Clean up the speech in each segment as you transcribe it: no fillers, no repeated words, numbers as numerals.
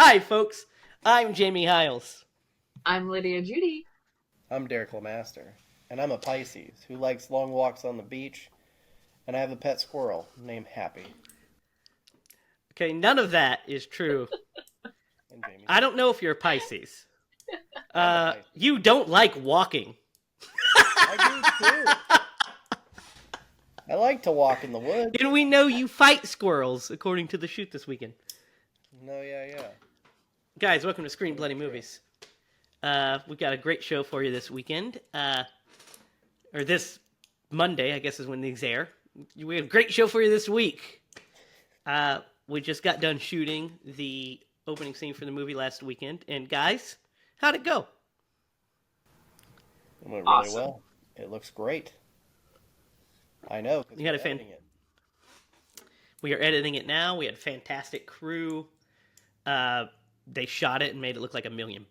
Hi, folks. I'm Jamie Hiles. I'm Lydia Judy. I'm Derek Lemaster, and I'm a Pisces who likes long walks on the beach, and I have a pet squirrel named Happy. Okay, none of that is true. And Jamie's I a don't know if you're a Pisces. I'm a Pisces. You don't like walking. I do too. I like to walk in the woods. And we know you fight squirrels, according to the shoot this weekend. No, yeah. Guys, welcome to Screen Bloody Movies. We've got a great show for you this weekend. Or this Monday, I guess is when these air. We have a great show for you this week. We just got done shooting the opening scene for the movie last weekend. And guys, how'd it go? It went really Awesome. well. It looks great. I know. 'Cause You had we're a fan- editing it. We are editing it now. We had a fantastic crew. They shot it and made it look like $1 million.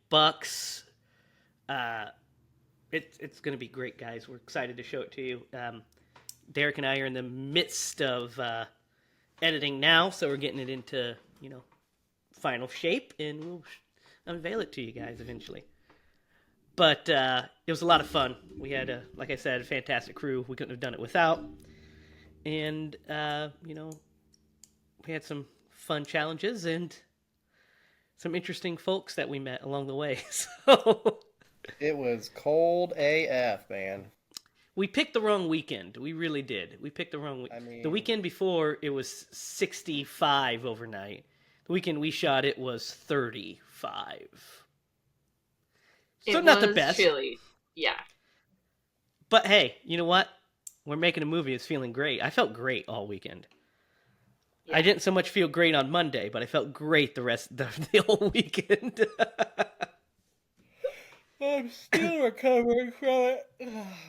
It's going to be great, guys. We're excited to show it to you. Derek and I are in the midst of editing now, so we're getting it into final shape, and we'll unveil it to you guys eventually. But it was a lot of fun. We had, like I said, a fantastic crew. We couldn't have done it without. And we had some fun challenges and some interesting folks that we met along the way. So It was cold AF, man. we picked the wrong weekend. We really did. We picked the wrong the weekend before, it was 65 overnight. The weekend we shot it was 35. So It not the was best. chilly. Yeah. But hey, you know what? We're making a movie. It's feeling great. I felt great all weekend. Yeah. I didn't so much feel great on Monday, but I felt great the whole weekend. I'm still recovering from it.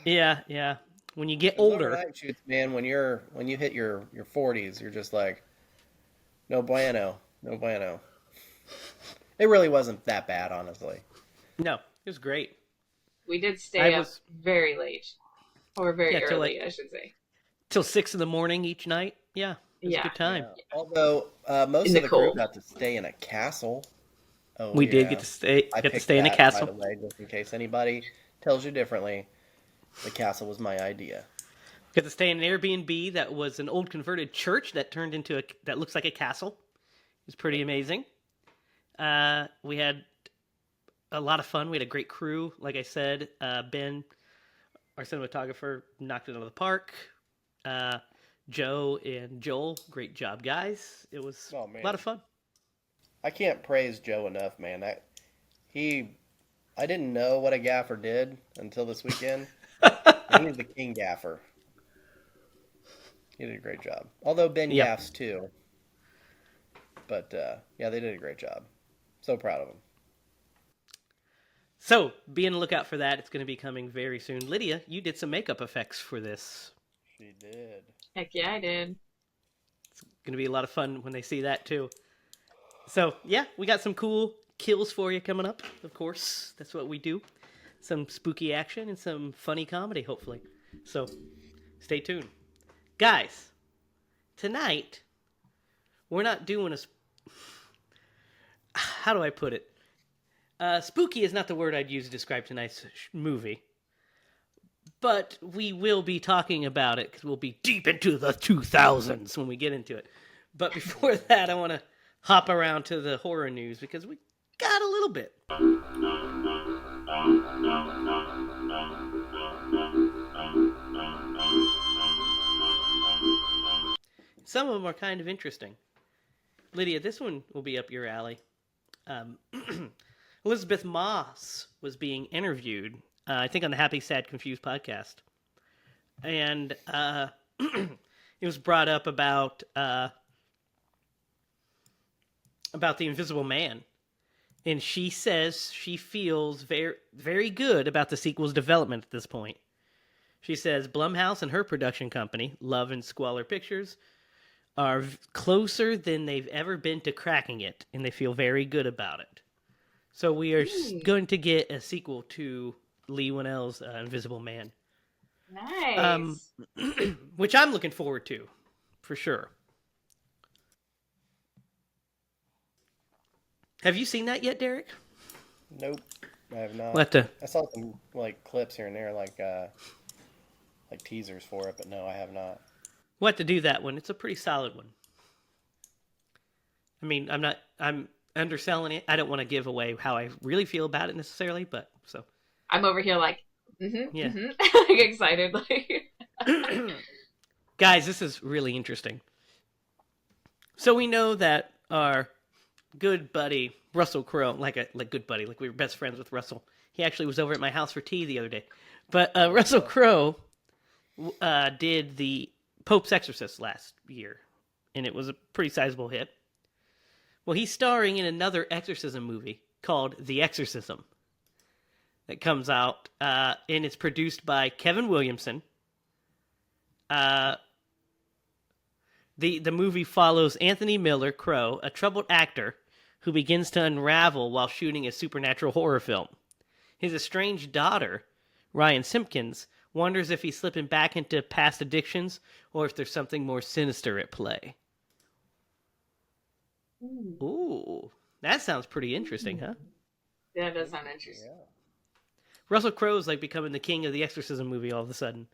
Yeah. When you get Those older, overnight shoots, man, when you hit your 40s, you're just like, no bueno, no bueno. It really wasn't that bad, honestly. no, it was great. We did stay up was- very late. Or very Yeah, till early, I should say. Till 6 a.m. each night. Yeah, it was a Yeah. good time. Yeah. Although most In of the the crew cold. got to stay in a castle. Oh, We did yeah. get to stay. I Got to picked stay in a that, castle. by the way, just in case anybody tells you differently. The castle was my idea. Got to stay in an Airbnb that was an old converted church that turned into that looks like a castle. It was pretty amazing. We had a lot of fun. We had a great crew. Like I said, Ben, our cinematographer, knocked it out of the park. Joe and Joel, great job, guys. It was Oh, a man. lot of fun. I can't praise Joe enough, man. I didn't know what a gaffer did until this weekend. And he's the king gaffer. He did a great job. Although Ben Yep. gaffs too. But yeah, they did a great job. So proud of them. So, be on the lookout for that. It's going to be coming very soon. Lydia, you did some makeup effects for this. She did. Heck yeah, I did. It's going to be a lot of fun when they see that, too. So, yeah, we got some cool kills for you coming up, of course. That's what we do. Some spooky action and some funny comedy, hopefully. So, stay tuned. Guys, tonight, we're not doing how do I put it? Spooky is not the word I'd use to describe tonight's movie. But we will be talking about it because we'll be deep into the 2000s when we get into it. But before that, I want to hop around to the horror news because we got a little bit. Some of them are kind of interesting. Lydia, this one will be up your alley. Elizabeth Moss was being interviewed, I think on the Happy, Sad, Confused podcast. And it was brought up about The Invisible Man. And she says she feels very, very good about the sequel's development at this point. She says Blumhouse and her production company, Love and Squalor Pictures, are closer than they've ever been to cracking it, and they feel very good about it. So we are going to get a sequel to Lee Winnell's Invisible Man. Nice. Which I'm looking forward to, for sure. Have you seen that yet, Derek? Nope, I have We'll not. have to I saw some like clips here and there, like teasers for it, but no, I have not. we'll have to do that one. It's a pretty solid one. I mean, I'm underselling it. I don't want to give away how I really feel about it necessarily, but so I'm over here like, yeah. like excited, like. Guys, this is really interesting. So we know that our good buddy Russell Crowe, like good buddy, like we were best friends with Russell. He actually was over at my house for tea the other day. But Russell Crowe did the Pope's Exorcist last year, and it was a pretty sizable hit. Well, he's starring in another exorcism movie called The Exorcism that comes out, and it's produced by Kevin Williamson. The movie follows Anthony Miller Crowe, a troubled actor who begins to unravel while shooting a supernatural horror film. His estranged daughter, Ryan Simpkins, wonders if he's slipping back into past addictions or if there's something more sinister at play. Ooh, that sounds pretty interesting, huh? Yeah, that does sound interesting. Yeah. Russell Crowe's like becoming the king of the exorcism movie all of a sudden.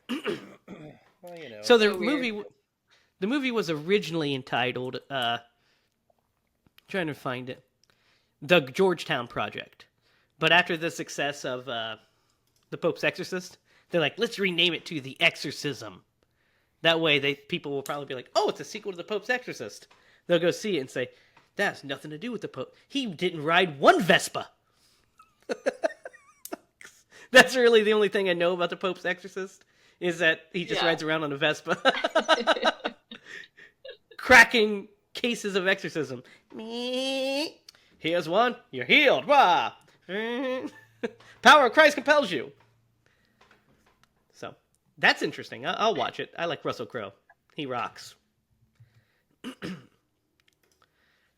Well, you know. So the So weird. movie was originally entitled trying to find it, The Georgetown Project. But after the success of The Pope's Exorcist, they're like, let's rename it to The Exorcism. That way people will probably be like, oh, it's a sequel to The Pope's Exorcist. They'll go see it and say, that has nothing to do with the Pope. He didn't ride one Vespa. That's really the only thing I know about The Pope's Exorcist, is that he just rides around on a Vespa. Cracking cases of exorcism. Here's one. You're healed. Wah! Power of Christ compels you. So, that's interesting. I'll watch it. I like Russell Crowe. He rocks.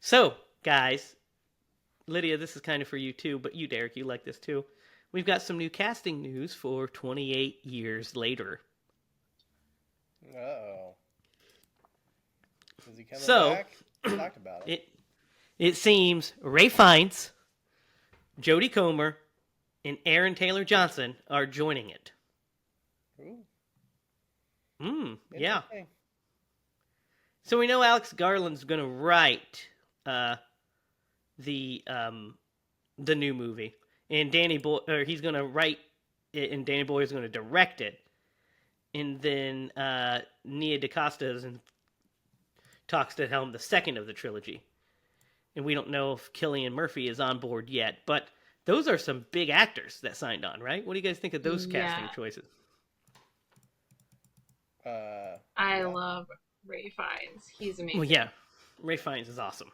So, guys, Lydia, this is kind of for you too, but you, Derek, you like this too. We've got some new casting news for 28 years later. Uh-oh. Is he coming So, back? We talked about it. It seems Ray Fiennes, Jodie Comer, and Aaron Taylor Johnson are joining it. Ooh. Yeah. Interesting. So we know Alex Garland's going to write the new movie, and he's going to write it, and Danny Boyle is going to direct it, and then Nia DaCosta is in talks to helm the second of the trilogy, and we don't know if Cillian Murphy is on board yet, but those are some big actors that signed on, right? What do you guys think of those casting choices? I love Ray Fiennes. He's amazing. Well, yeah, Ray Fiennes is awesome,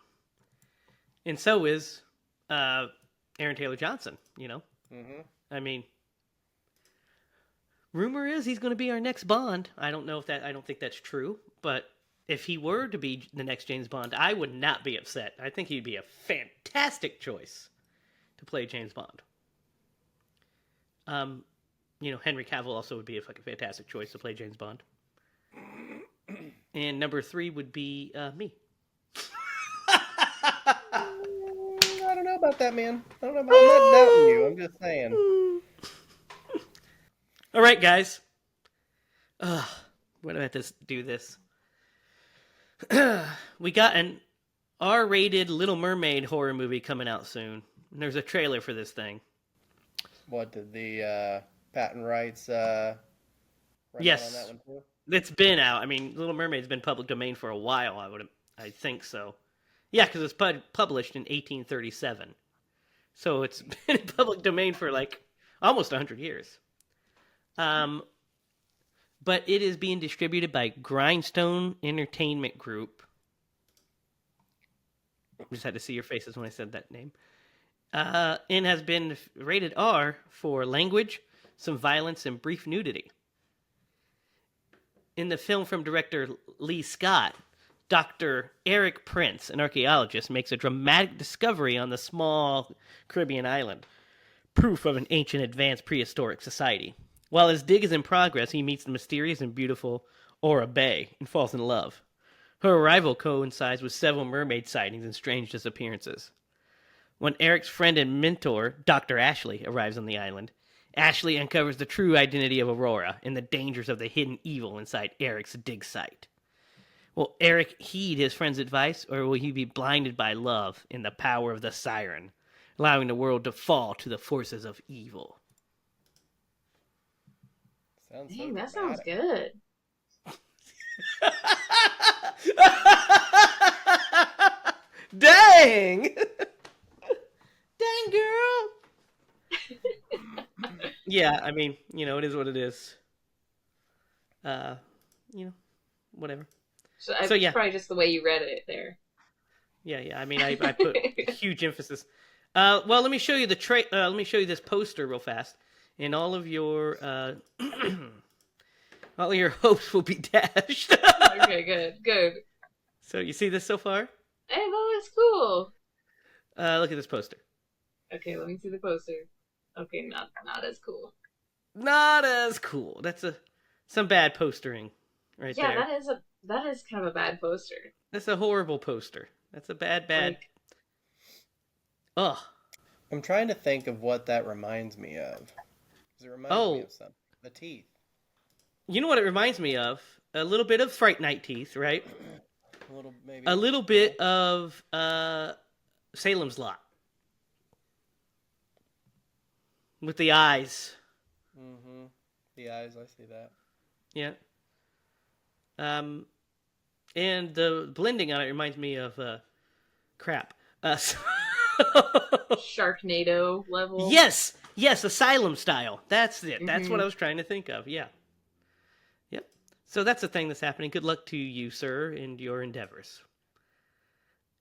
and so is Aaron Taylor Johnson. You know, I mean, rumor is he's going to be our next Bond. I don't think that's true, but if he were to be the next James Bond, I would not be upset. I think he'd be a fantastic choice to play James Bond. Henry Cavill also would be a fucking fantastic choice to play James Bond. And number 3 would be me. I don't know about that, man. I don't know about. I'm not doubting you. I'm just saying. All right, guys. We're gonna have to do this. We got an R-rated Little Mermaid horror movie coming out soon. And there's a trailer for this thing. What did the patent rights run Yes. out on that one too? It's been out. I mean, Little Mermaid's been public domain for a while. I think so. Yeah, because it's published in 1837, so it's been in public domain for like almost 100 years. But it is being distributed by Grindstone Entertainment Group. Just had to see your faces when I said that name. And has been rated R for language, some violence, and brief nudity. In the film from director Lee Scott, Dr. Eric Prince, an archaeologist, makes a dramatic discovery on the small Caribbean island, proof of an ancient advanced prehistoric society. While his dig is in progress, he meets the mysterious and beautiful Ora Bay and falls in love. Her arrival coincides with several mermaid sightings and strange disappearances. When Eric's friend and mentor, Dr. Ashley, arrives on the island, Ashley uncovers the true identity of Aurora and the dangers of the hidden evil inside Eric's dig site. Will Eric heed his friend's advice, or will he be blinded by love and the power of the siren, allowing the world to fall to the forces of evil? Sounds so Dang, that sounds dramatic. good. Dang! Dang, girl! Yeah, I mean, it is what it is. Uh, whatever. So, So, yeah. probably just the way you read it there. Yeah. I mean, I put huge emphasis. Well, let me show you let me show you this poster real fast, and all of your all of your hopes will be dashed. Okay, good. So, you see this so far? Hey, that looks cool. Look at this poster. Okay, let me see the poster. Okay, not as cool. Not as cool. That's some bad postering right Yeah, there. that is kind of a bad poster. That's a horrible poster. That's a bad. Like, Ugh. I'm trying to think of what that reminds me of. 'Cause it reminds me of something. The teeth. You know what it reminds me of? A little bit of Fright Night Teeth, right? A little, maybe. A little bit of Salem's Lot. With the eyes. Mm-hmm. The eyes, I see that. Yeah. And the blending on it reminds me of crap. Sharknado level. Yes, Asylum style. That's it. That's what Mhm. I was trying to think of. Yeah. Yep. So that's the thing that's happening. Good luck to you, sir, and your endeavors.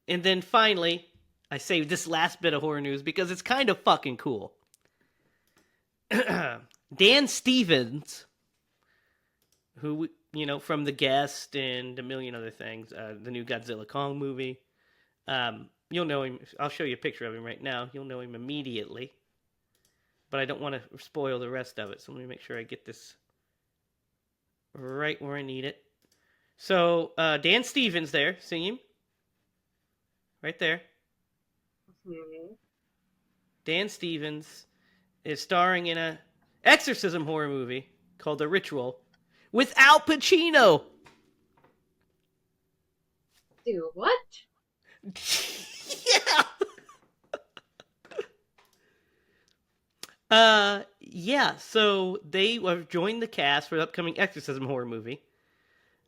And then finally, I saved this last bit of horror news because it's kind of fucking cool. Dan Stevens, who, from The Guest and a million other things, the new Godzilla Kong movie, you'll know him. I'll show you a picture of him right now. You'll know him immediately. But I don't want to spoil the rest of it, so let me make sure I get this right where I need it. So, Dan Stevens there, see him? Right there. Mhm. Dan Stevens is starring in a exorcism horror movie called The Ritual with Al Pacino. Dude, what? Yeah. Yeah, so they have joined the cast for the upcoming exorcism horror movie.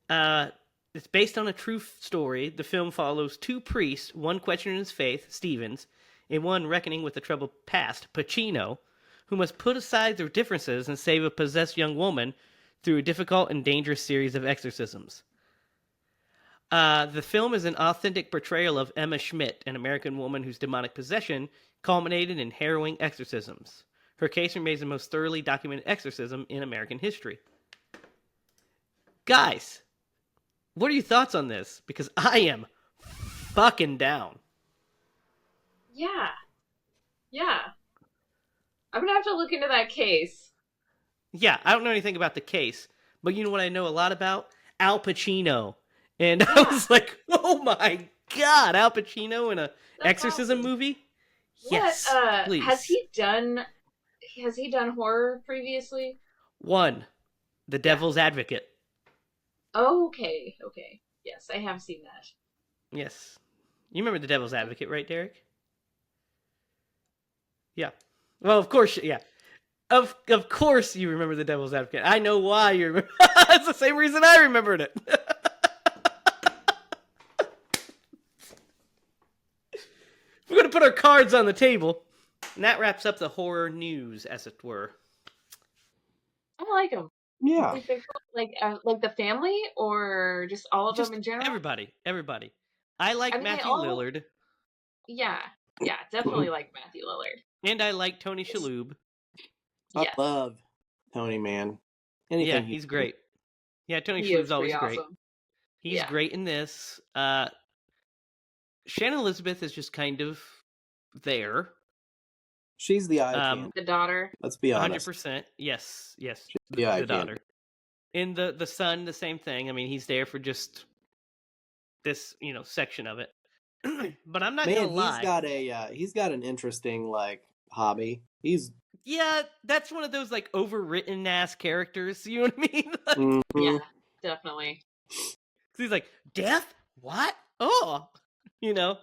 It's based on a true story. The film follows two priests, one questioning his faith, Stevens, and one reckoning with the troubled past, Pacino, who must put aside their differences and save a possessed young woman through a difficult and dangerous series of exorcisms. The film is an authentic portrayal of Emma Schmidt, an American woman whose demonic possession culminated in harrowing exorcisms. Her case remains the most thoroughly documented exorcism in American history. Guys, what are your thoughts on this? Because I am fucking down. Yeah. I'm gonna have to look into that case. Yeah, I don't know anything about the case, but you know what I know a lot about? Al Pacino. And I was like, oh my god, Al Pacino in a That's exorcism awesome. movie? What? Yes, please. Has he done horror previously? One, The Devil's Advocate. Oh, okay. Yes, I have seen that. Yes. You remember The Devil's Advocate, right, Derek? Yeah. Well, of course, yeah. Of course you remember The Devil's Advocate. I know why you remember. It's the same reason I remembered it. We're going to put our cards on the table. And that wraps up the horror news, as it were. I like him. Yeah. Like they're cool. Like the family, or just all of Just them in general. everybody. I like I mean, Matthew Lillard. Yeah, definitely like Matthew Lillard. And I like Tony Shalhoub. I Yes. love Tony, man. Anything Yeah, he's great. Yeah, Tony He Shalhoub's is always pretty great. awesome. He's Yeah. great in this. Shannon Elizabeth is just kind of there. She's the eye candy. The daughter. Let's be honest. 100%. Yes. the eye The daughter. candy. And the son, the same thing. I mean, he's there for just this section of it. But I'm not Man, gonna lie. he's got an interesting like hobby. He's Yeah, that's one of those like overwritten ass characters. You know what I mean? Like, mhm. Yeah, definitely. he's like, death? What? Oh, you know.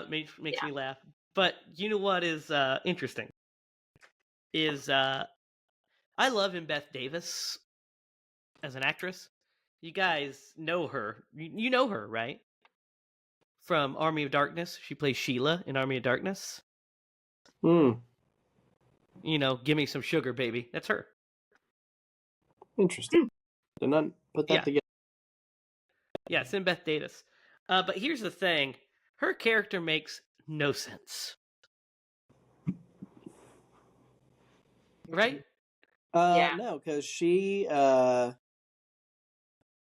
Makes Yeah. me laugh. But you know what is interesting is I love Beth Davis as an actress. You guys know her. You know her, right? From Army of Darkness. She plays HiLa in Army of Darkness. Give me some sugar, baby. That's her. Interesting. Did not put that Yeah. together. Yeah, it's Beth Davis. But here's the thing. Her character makes no sense. Right? Yeah. No, because she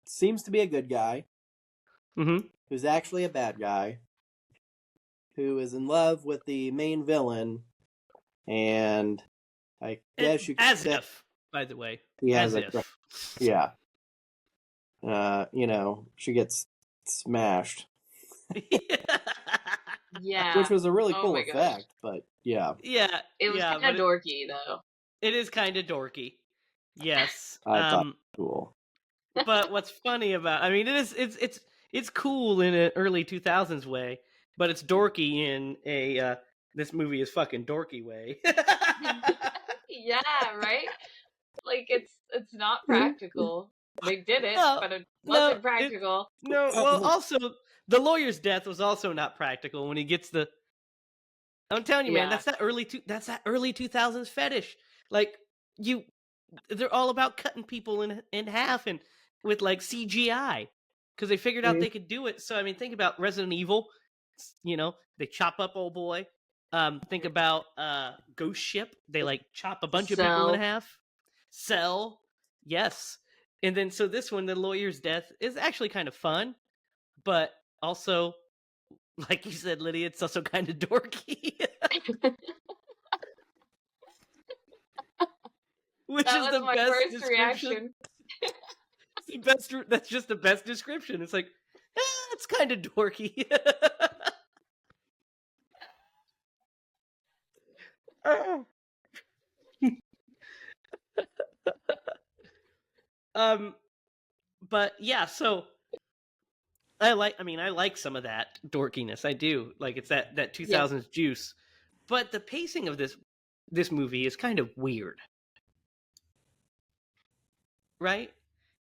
seems to be a good guy Mm-hmm. who's actually a bad guy who is in love with the main villain, and I guess you could As say if, by the way. he has As a if. yeah. She gets smashed, Yeah. which was a really Oh cool my gosh. effect. But yeah, Yeah. It was yeah, kind of dorky, though. it is kind of dorky. Yes. I thought it was cool. But what's funny about it's cool in an early 2000s way, but it's dorky in a this movie is fucking dorky way. Yeah, right? Like, it's not practical. They did it, No, but it no, wasn't practical. No, well, also the lawyer's death was also not practical when he gets the. I'm telling you, man, Yeah. that's that early 2000s fetish. Like they're all about cutting people in half and with like CGI because they figured out they could do it. So I mean, think about Resident Evil. They chop up old boy. Think about Ghost Ship. They like chop a bunch of people in Cell. half. Cell, yes. And then so this one, the lawyer's death, is actually kind of fun, but also, like you said, Lydia, it's also kind of dorky. Which That is was the my best first description. reaction. It's the best. That's just the best description. It's like, it's kind of dorky. But yeah, so I like some of that dorkiness. I do. Like it's that 2000s juice. But the pacing of this movie is kind of weird. Right?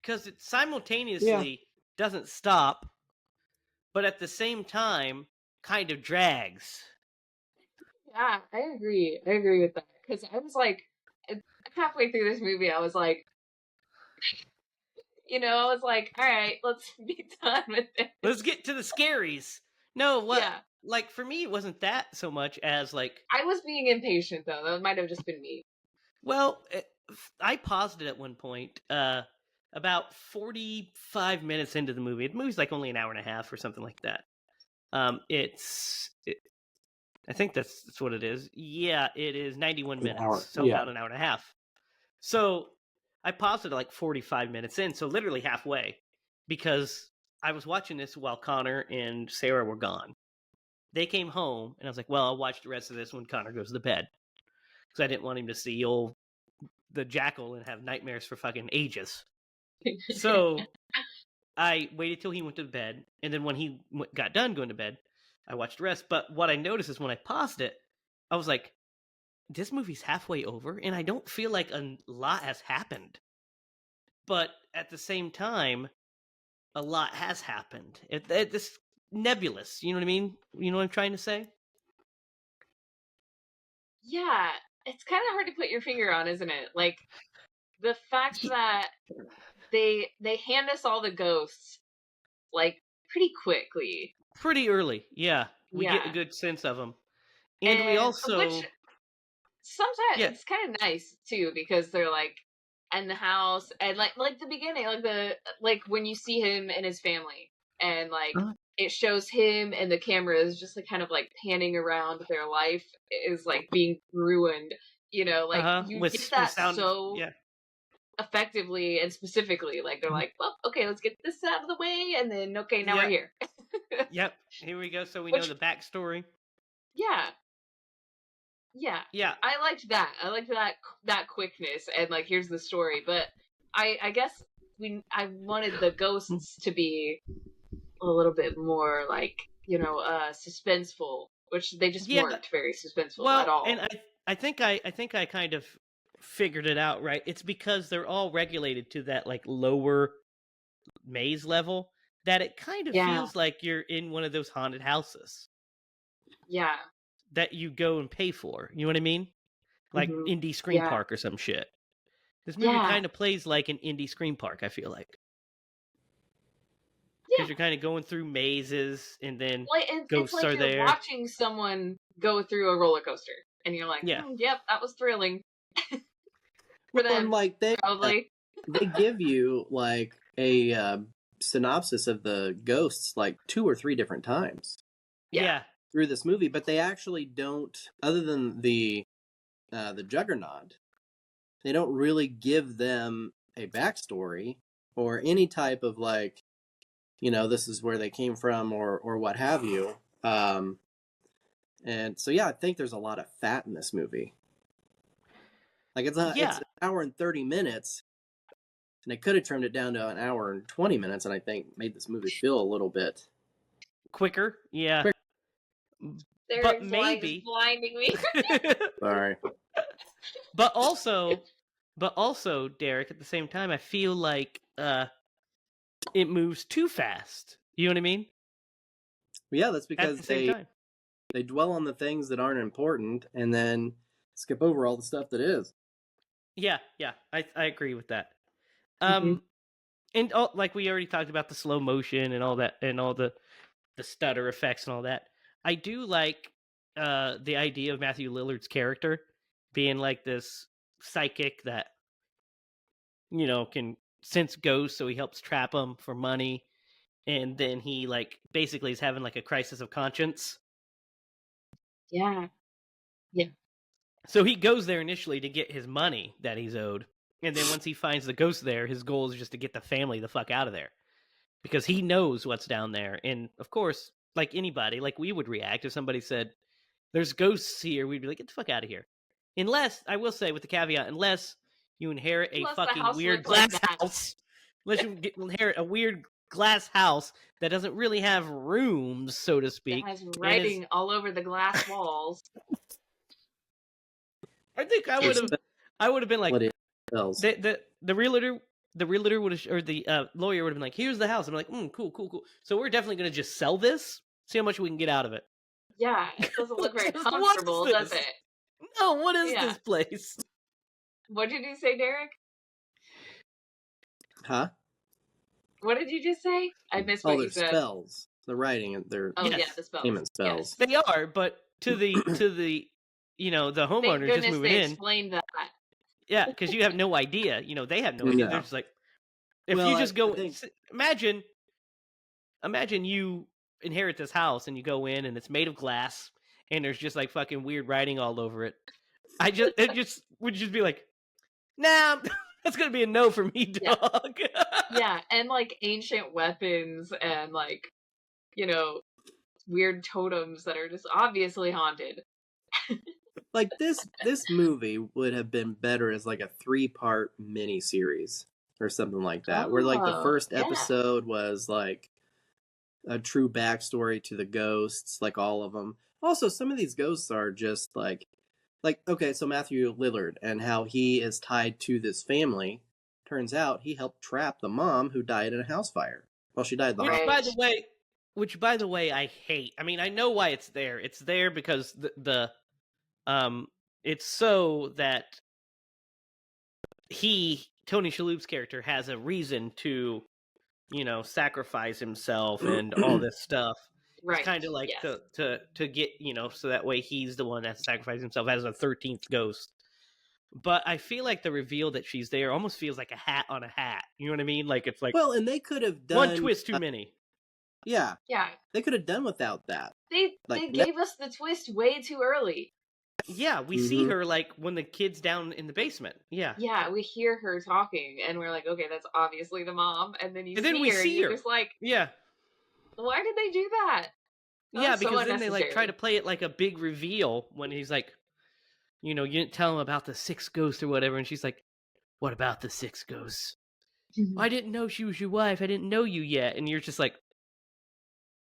Because it simultaneously doesn't stop, but at the same time kind of drags. Yeah, I agree. I agree with that. Because I was like, halfway through this movie, I was like, all right, let's be done with this. Let's get to the scaries. No, what? Yeah. Like, for me, it wasn't that so much as, like... I was being impatient, though. That might have just been me. Well, I paused it at one point, about 45 minutes into the movie. The movie's, like, only an hour and a half or something like that. I think that's what it is. Yeah, it is 91 minutes, so about an hour and a half. So I paused it at like 45 minutes in, so literally halfway, because I was watching this while Connor and Sarah were gone. They came home, and I was like, well, I'll watch the rest of this when Connor goes to bed. Because I didn't want him to see the jackal and have nightmares for fucking ages. So I waited till he went to bed, and then when he got done going to bed, I watched the rest. But what I noticed is when I paused it, I was like, this movie's halfway over, and I don't feel like a lot has happened. But at the same time, a lot has happened. It's nebulous. You know what I mean? You know what I'm trying to say? Yeah, it's kind of hard to put your finger on, isn't it? Like, the fact that they hand us all the ghosts, like, pretty quickly. Pretty early, yeah. We get a good sense of them. And we also... Which, sometimes it's kind of nice, too, because they're, like, in the house, and, like the beginning, like, when you see him and his family, and, like, it shows him, and the camera is just, like, kind of, like, panning around their life is, like, being ruined, like, you get that effectively and specifically. Like they're like, well, okay, let's get this out of the way, and then okay, now we're here. Yep, here we go. So we know the backstory. Yeah. I liked that. I liked that quickness and like here's the story. But I guess I wanted the ghosts to be a little bit more like suspenseful, which they just weren't very suspenseful at all. And I think I kind of figured it out, right? It's because they're all regulated to that like lower maze level that it kind of feels like you're in one of those haunted houses. Yeah. That you go and pay for. You know what I mean? Like indie scream park or some shit. This movie kind of plays like an indie scream park, I feel like. Because you're kind of going through mazes and then ghosts it's like are you're there. Watching someone go through a roller coaster and you're like, yep, that was thrilling. For them, and like they give you like a synopsis of the ghosts like 2 or 3 different times. Yeah. Through this movie, but they actually don't, other than the Juggernaut, they don't really give them a backstory or any type of like, this is where they came from or what have you. And so I think there's a lot of fat in this movie. Like it's an hour and 30 minutes, and they could have trimmed it down to an hour and 20 minutes, and I think made this movie feel a little bit quicker. Yeah. But maybe blinding me. Sorry. But also, Derek, at the same time, I feel like it moves too fast. You know what I mean? Yeah, that's because they dwell on the things that aren't important and then skip over all the stuff that is. Yeah, I agree with that. And like we already talked about the slow motion and all that, and all the stutter effects and all that. I do like the idea of Matthew Lillard's character being like this psychic that can sense ghosts, so he helps trap them for money, and then he like basically is having like a crisis of conscience. Yeah. So he goes there initially to get his money that he's owed, and then once he finds the ghost there, his goal is just to get the family the fuck out of there, because he knows what's down there. And of course, like anybody, like we would react if somebody said, "There's ghosts here," we'd be like, "Get the fuck out of here." Unless, I will say with the caveat, unless you inherit a fucking weird glass house. Unless you inherit a weird glass house that doesn't really have rooms, so to speak. It has writing all over the glass walls. I think I would have been like, the realtor would have, or the lawyer would have been like, "Here's the house." I'm like, cool. So we're definitely going to just sell this, see how much we can get out of it. Yeah, it doesn't look very comfortable, does it? No, what is this place? What did you say, Derek? Huh? What did you just say? I missed what you said. Spells. The writing and their the spells. Spells. They are, but to the the homeowner just moving in. Explained that. Yeah, because you have no idea. They have no idea. They're just like, if you just go, imagine you inherit this house and you go in and it's made of glass and there's just like fucking weird writing all over it. It just would just be like, nah, that's gonna be a no for me, dog. Yeah, and like ancient weapons and like, weird totems that are just obviously haunted. Like this movie would have been better as like a 3-part mini-series or something like that, where like the first episode was like a true backstory to the ghosts, like all of them. Also, some of these ghosts are just like okay, so Matthew Lillard and how he is tied to this family. Turns out he helped trap the mom who died in a house fire. Well, she died in the house. Which by the way, I hate. I mean, I know why it's there. It's there because it's so that Tony Shalhoub's character has a reason to, sacrifice himself and all this stuff. Right. It's kind of like to get, so that way he's the one that sacrificed himself as a 13th ghost. But I feel like the reveal that she's there almost feels like a hat on a hat. You know what I mean? Like it's like, well, and they could have done one twist too many. Yeah. Yeah. They could have done without that. They gave us the twist way too early. Yeah, we see her like when the kid's down in the basement. Yeah. Yeah, we hear her talking, and we're like, okay, that's obviously the mom. And then you And see then we her, see and you're her. just like, Yeah. why did they do that? Yeah, So because then they like try unnecessary. to play it like a big reveal when he's like, you know, you didn't tell him about the 6 ghosts or whatever, and she's like, what about the 6 ghosts? I didn't know she was your wife. I didn't know you yet. And you're just like,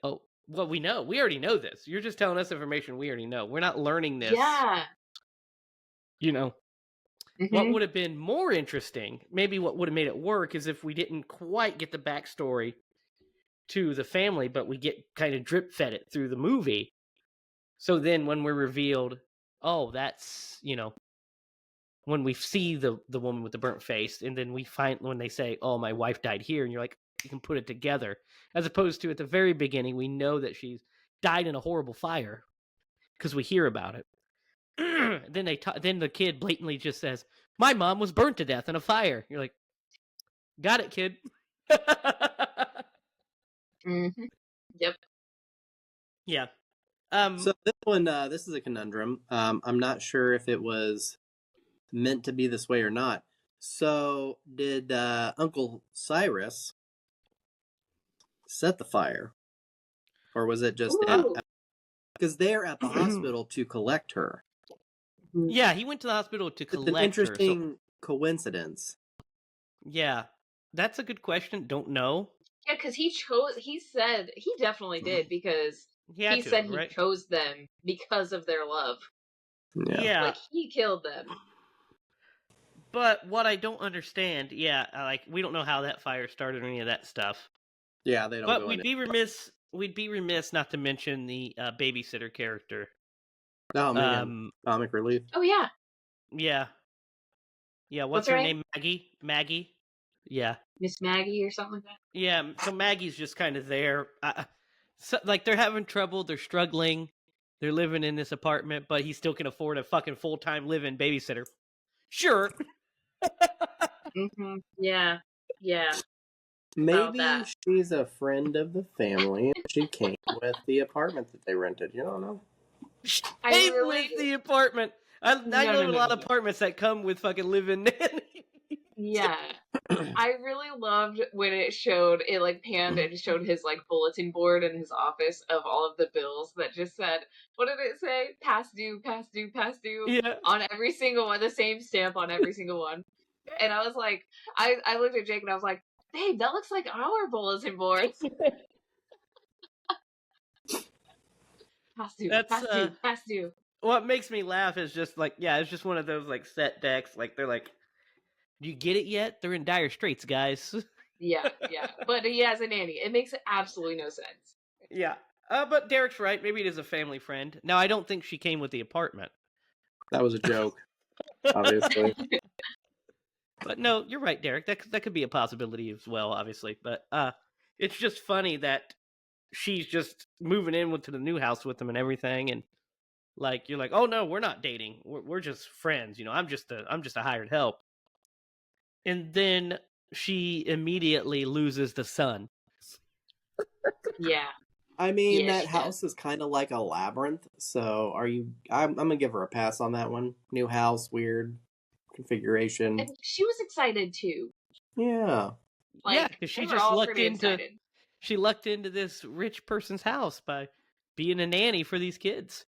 oh, well, we know. We already know this. You're just telling us information we already know. We're not learning this. Yeah. You know, what would have been more interesting, maybe what would have made it work, is if we didn't quite get the backstory to the family, but we get kind of drip fed it through the movie. So then when we're revealed, oh, that's, you know, when we see the woman with the burnt face, and then we find when they say, oh, my wife died here, and you're like, you can put it together, as opposed to at the very beginning we know that she's died in a horrible fire because we hear about it. Then then the kid blatantly just says, my mom was burnt to death in a fire. You're like, got it, kid. Yep. Yeah. So this one, this is a conundrum. I'm not sure if it was meant to be this way or not. So did Uncle Cyrus set the fire, or was it just because they're at the hospital to collect her? Yeah, he went to the hospital to collect her. It's an interesting coincidence. Yeah, that's a good question. Don't know. Yeah, because he said he definitely did, because he said he chose them because of their love. Yeah. Like, he killed them. But what I don't understand, like, we don't know how that fire started or any of that stuff. Yeah, they don't. But we'd be remiss not to mention the babysitter character. Oh man, comic relief. Oh yeah. Yeah. Yeah. What's her name? Maggie. Yeah. Miss Maggie or something like that. Yeah. So Maggie's just kind of there. So, like, they're having trouble. They're struggling. They're living in this apartment, but he still can afford a fucking full-time living babysitter. Sure. Yeah. Yeah. Maybe she's a friend of the family. She came with the apartment that they rented. You don't know. With the apartment. I know a lot of apartments that come with fucking live-in nanny. Yeah. I really loved when it like panned and showed his like bulletin board in his office of all of the bills that just said, what did it say? Past due, past due, past due. Yeah. On every single one, the same stamp on every single one. And I was like, I looked at Jake and I was like, babe, that looks like our bulletin board. Past due, past due, past due. What makes me laugh is just like, it's just one of those like set decks. Like, they're like, do you get it yet? They're in dire straits, guys. Yeah. But he has a nanny. It makes absolutely no sense. Yeah. But Derek's right. Maybe it is a family friend. Now, I don't think she came with the apartment. That was a joke, obviously. But no, you're right, Derek. That could be a possibility as well, obviously. But it's just funny that she's just moving in to the new house with him and everything, and like, you're like, oh no, we're not dating. We're just friends. You know, I'm just a hired help. And then she immediately loses the son. Yeah. I mean, that house is kind of like a labyrinth. So I'm going to give her a pass on that one. New house, weird configuration. And she was excited too. Yeah. Because she just lucked into this rich person's house by being a nanny for these kids.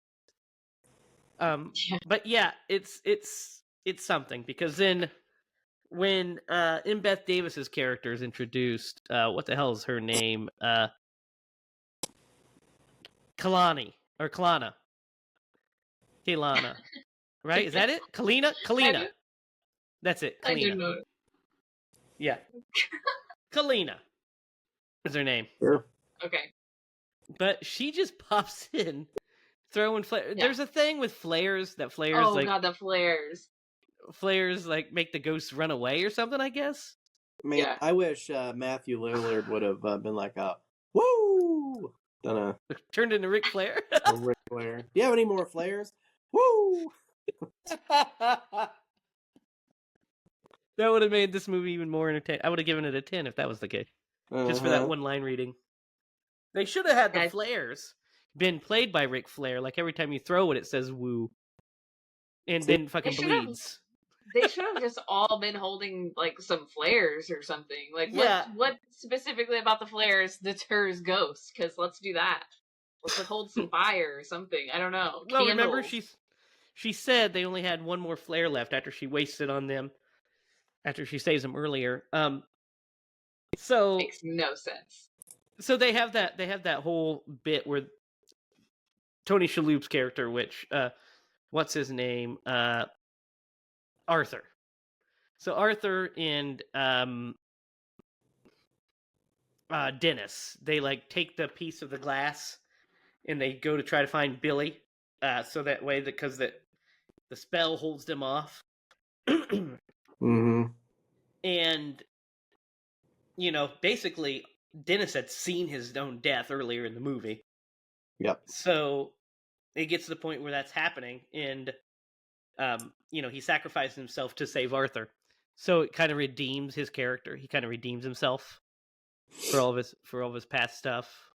But yeah, it's something, because then when in Beth Davis's character is introduced, what the hell is her name? Kalani or Kalana. Right? Is that it? Kalina. That's it. Kalina. I didn't know. Yeah. Kalina is her name. Sure. Okay. But she just pops in throwing flares. Yeah. There's a thing with flares that Oh god, the flares. Flares like make the ghosts run away or something, I guess. Man, I wish Matthew Lillard would have been like woo! Turned into Ric Flair. Ric Flair. Do you have any more flares? Woo! That would have made this movie even more entertaining. I would have given it a 10 if that was the case. Just for that one line reading. They should have had the flares been played by Ric Flair. Like, every time you throw it, it says woo. and then fucking bleeds. They should have just all been holding like some flares or something. Like what specifically about the flares deters ghosts? Because let's do that. Let's like hold some fire or something. I don't know. Well, Candles. remember she said they only had one more flare left after she wasted on them. After she saves them earlier. So makes no sense. So they have that whole bit where Tony Shalhoub's character, which what's his name? Arthur. So Arthur and Dennis, they like take the piece of the glass and they go to try to find Billy. So that way, because the spell holds them off. Mm-hmm. And basically, Dennis had seen his own death earlier in the movie. Yep. So it gets to the point where that's happening, and he sacrifices himself to save Arthur. So it kind of redeems his character. He kind of redeems himself for all of his past stuff.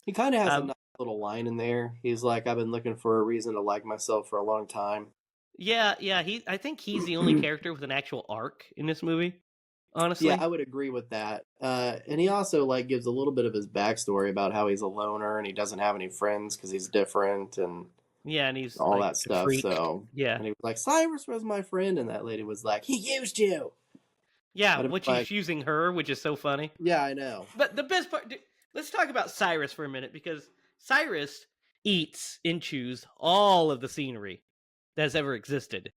He kind of has a nice little line in there. He's like, "I've been looking for a reason to like myself for a long time." Yeah. I think he's the only character with an actual arc in this movie. Honestly, yeah, I would agree with that. And he also like gives a little bit of his backstory about how he's a loner and he doesn't have any friends because he's different and and he's all like, that stuff. freak. So and he was like, "Cyrus was my friend," and that lady was like, "He used you." Yeah, which he's using her, which is so funny. Yeah, I know. But the best part, let's talk about Cyrus for a minute, because Cyrus eats and chews all of the scenery that's ever existed.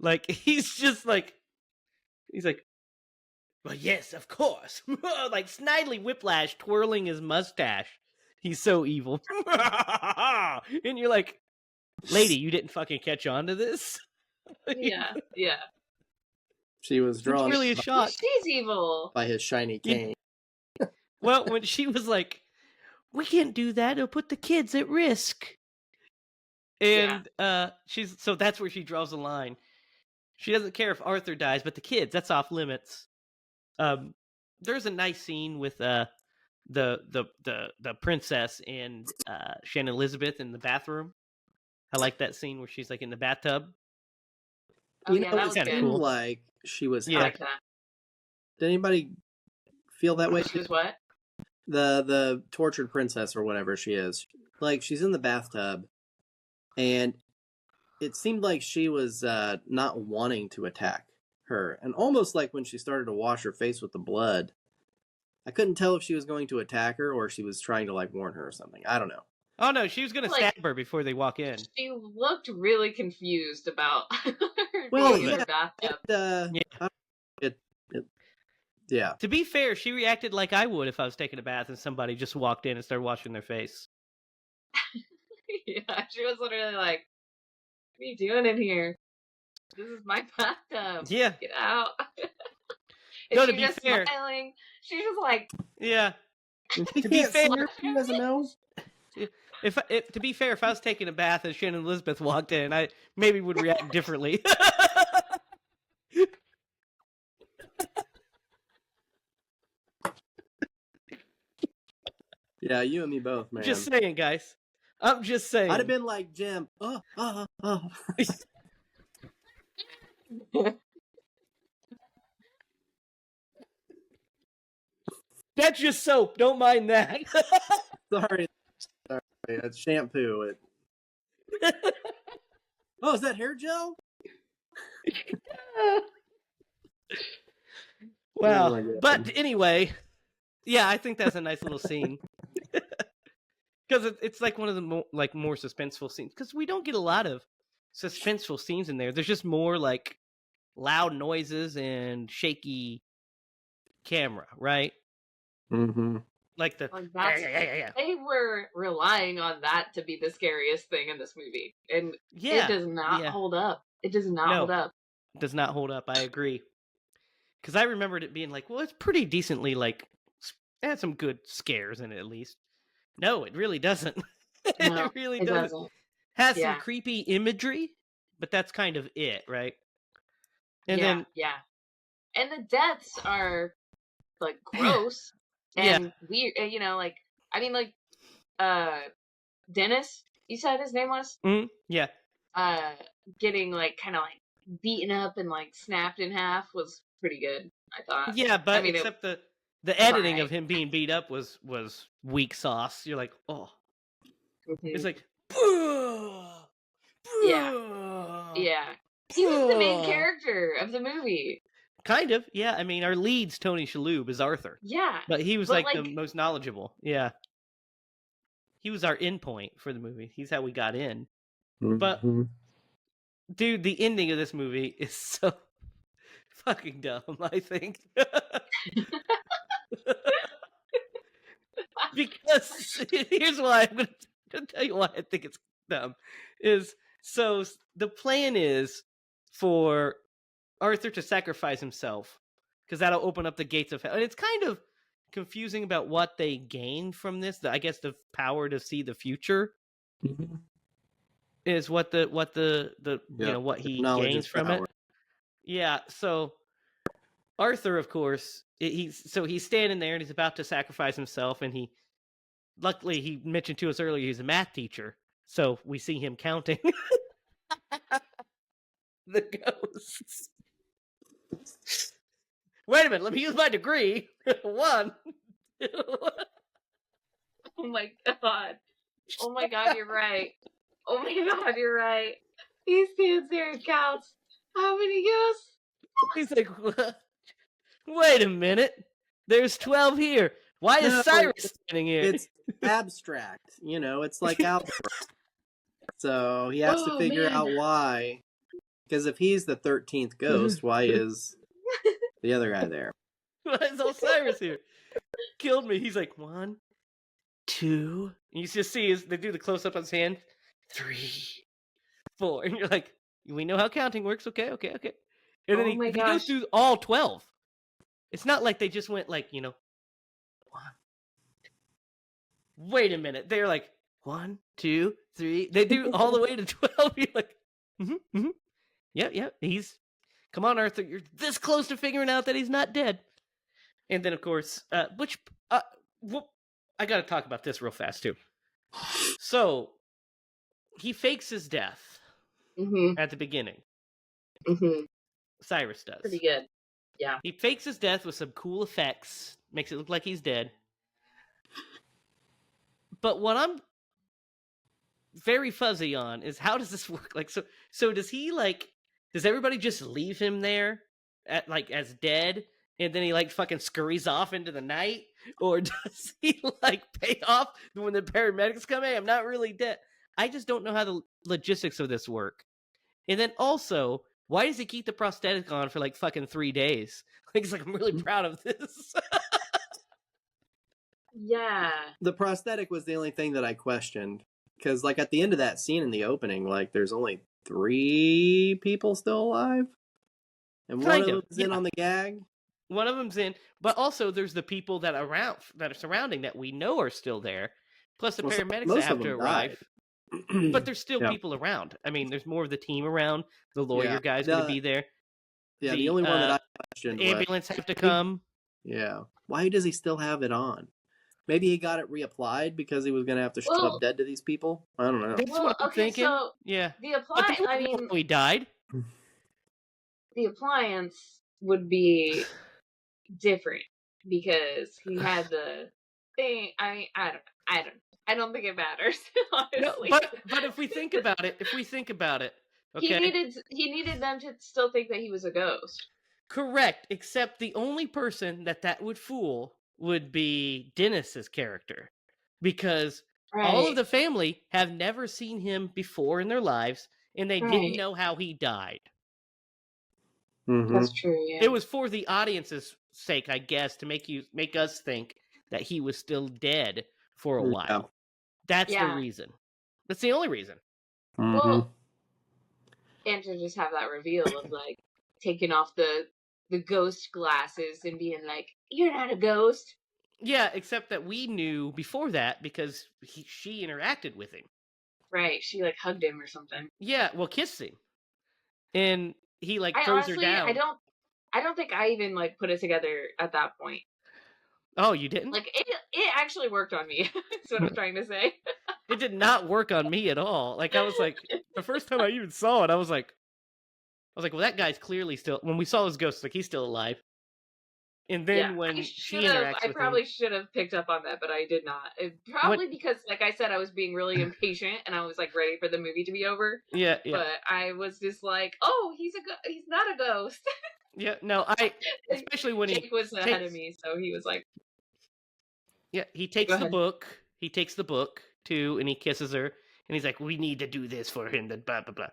Like, he's like, well, yes, of course. Like Snidely Whiplash twirling his mustache. He's so evil. And you're like, lady, you didn't fucking catch on to this? Yeah. She was drawn really a shot. She's evil by his shiny cane. Well, when she was like, we can't do that, it'll put the kids at risk. And so that's where she draws the line. She doesn't care if Arthur dies, but the kids, that's off limits. There's a nice scene with the princess and Shannon Elizabeth in the bathroom. I like that scene where she's like in the bathtub. Oh, that was kind of good. cool. Like she was. I like that. Did anybody feel that way? She was what? The tortured princess or whatever she is. Like she's in the bathtub, and it seemed like she was not wanting to attack her, and almost like when she started to wash her face with the blood, I couldn't tell if she was going to attack her or she was trying to like warn her or something. I don't know. Oh no, she was going to stab her before they walk in. She looked really confused about her being in her bathtub. Yeah. To be fair, she reacted like I would if I was taking a bath and somebody just walked in and started washing their face. Yeah, she was literally like, "What are you doing in here? This is my bathtub. Yeah, get out." And no, she to be just fair, smiling. She's just like, yeah. To be fair, she doesn't know. To be fair, if I was taking a bath and Shannon Elizabeth walked in, I maybe would react differently. Yeah, you and me both, man. Just saying, guys. I'm just saying. I'd have been like, Jim. That's just soap. Don't mind that. Sorry. It's shampoo. Oh, is that hair gel? Wow. Oh, but anyway, yeah, I think that's a nice little scene. Because it's like one of the more suspenseful scenes. Because we don't get a lot of suspenseful scenes in there. There's just more like loud noises and shaky camera, right? Mm-hmm. Like the they were relying on that to be the scariest thing in this movie, and it does not hold up. It does not hold up. It does not hold up. I agree. Because I remembered it being like, well, it's pretty decently like it had some good scares in it at least. No, it really doesn't. No, it really doesn't. Has some creepy imagery, but that's kind of it, right? And then and the deaths are like gross and weird. You know, like I mean, like Dennis. You said his name was? Yeah. getting like kind of like beaten up and like snapped in half was pretty good. I thought. Yeah, but I mean, except the editing right. of him being beat up was weak sauce. You're like, oh, it's like, yeah. He was the main character of the movie. Kind of, yeah. I mean, our lead's Tony Shalhoub is Arthur. Yeah, but he was like the most knowledgeable. Yeah, he was our in point for the movie. He's how we got in. But dude, the ending of this movie is so fucking dumb, I think. Because here's why I'm gonna tell you why I think it's dumb. Is so the plan is for Arthur to sacrifice himself because that'll open up the gates of hell. And it's kind of confusing about what they gain from this. I guess the power to see the future is what the what he gains from it. Yeah, so Arthur, of course, he's standing there and he's about to sacrifice himself, and luckily he mentioned to us earlier he's a math teacher, so we see him counting the ghosts. Wait a minute, let me use my degree. 1, 2. Oh my god. Oh my god, you're right. Oh my god, you're right. He stands there and counts. How many ghosts? He's like, what? Wait a minute. There's 12 here. Why is Cyrus standing here? It's abstract. It's like algebra. So he has to figure out why. Because if he's the 13th ghost, why is the other guy there? Why is Osiris here? Killed me. He's like, 1, 2. And you just see they do the close up on his hand. 3, 4. And you're like, we know how counting works. Okay. And then he goes through all 12. It's not like they just went like, 1. Wait a minute. They're like 1, 2, 3. They do all the way to 12. You're like, Yep. Come on, Arthur. You're this close to figuring out that he's not dead. And then, of course, I got to talk about this real fast, too. So, he fakes his death at the beginning. Cyrus does. Pretty good. Yeah. He fakes his death with some cool effects. Makes it look like he's dead. But what I'm very fuzzy on is how does this work? Like, so does he does everybody just leave him there as dead, and then he fucking scurries off into the night? Or does he pay off when the paramedics come? Hey, I'm not really dead. I just don't know how the logistics of this work. And then also, why does he keep the prosthetic on for fucking 3 days? He's like, I'm really proud of this. Yeah. The prosthetic was the only thing that I questioned. Because, at the end of that scene in the opening, there's only 3 people still alive? And one of them's in on the gag? One of them's in. But also, there's the people that are surrounding that we know are still there. Plus the paramedics that have to arrive. But there's still people around. I mean, there's more of the team around. The lawyer guy's going to be there. Yeah, the only one that I questioned the ambulance have to come. Yeah. Why does he still have it on? Maybe he got it reapplied because he was going to have to show up dead to these people? I don't know. That's what I'm thinking. So yeah. The appliance, I mean... he died. The appliance would be different because he had the thing. I mean, I don't think it matters, honestly. No, but if we think about it, okay. He needed them to still think that he was a ghost. Correct, except the only person that would fool would be Dennis's character, because all of the family have never seen him before in their lives, and they didn't know how he died. That's true. Yeah. It was for the audience's sake, I guess, to make us think that he was still dead for a while. Yeah. That's the reason. That's the only reason. Well, and to just have that reveal of taking off the ghost glasses and being like, "You're not a ghost." Yeah, except that we knew before that because she interacted with him. Right, she hugged him or something. Yeah, well, kissed him, and he throws her down. I don't think I even put it together at that point. Oh, you didn't? It actually worked on me. That's what I'm trying to say. It did not work on me at all. I was like, The first time I even saw it, I was like, well, that guy's clearly still. When we saw his ghost, like he's still alive. And then when she interacts with probably him, should have picked up on that, but I did not. Probably because, like I said, I was being really impatient and I was like ready for the movie to be over. Yeah. But I was just like, oh, he's not a ghost. Yeah, no, especially when Jake was ahead of me, so he was like, yeah, he takes the book. He takes the book too, and he kisses her, and he's like, "We need to do this for him." That blah blah blah.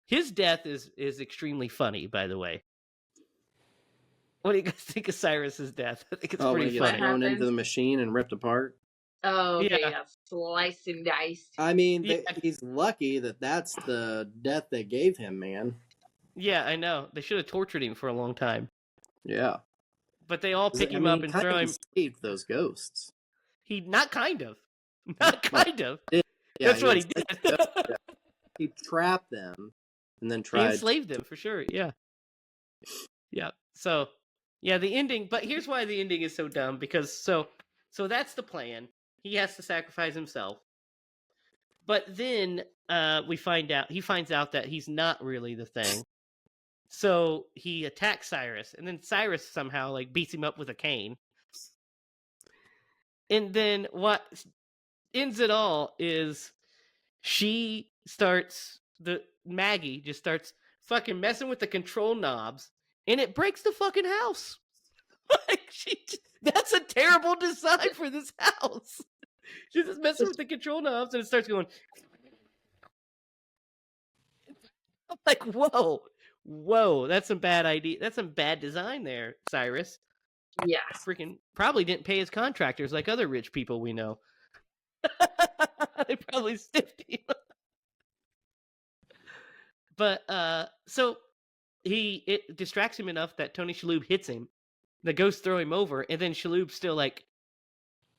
His death is extremely funny, by the way. What do you guys think of Cyrus's death? I think it's pretty funny. Thrown into the machine and ripped apart. Oh, okay, yeah, sliced and diced. I mean, he's lucky that that's the death they gave him, man. Yeah, I know. They should have tortured him for a long time. Yeah. But they all pick him up and throw him. He saved those ghosts. Not kind of. Yeah, that's what he did. He trapped them and then He enslaved them, for sure, yeah. Yeah, so, yeah, the ending, but here's why the ending is so dumb, because, so that's the plan. He has to sacrifice himself. But then, he finds out that he's not really the thing. So he attacks Cyrus, and then Cyrus somehow, like, beats him up with a cane. And then what ends it all is Maggie just starts fucking messing with the control knobs, and it breaks the fucking house. Like, that's a terrible design for this house. She's just messing with the control knobs, and it starts going. I'm like, whoa, that's some bad idea. That's some bad design there, Cyrus. Yeah. Freaking probably didn't pay his contractors like other rich people we know. They probably stiffed him. But, so it distracts him enough that Tony Shalhoub hits him. The ghosts throw him over, and then Shalhoub's still like,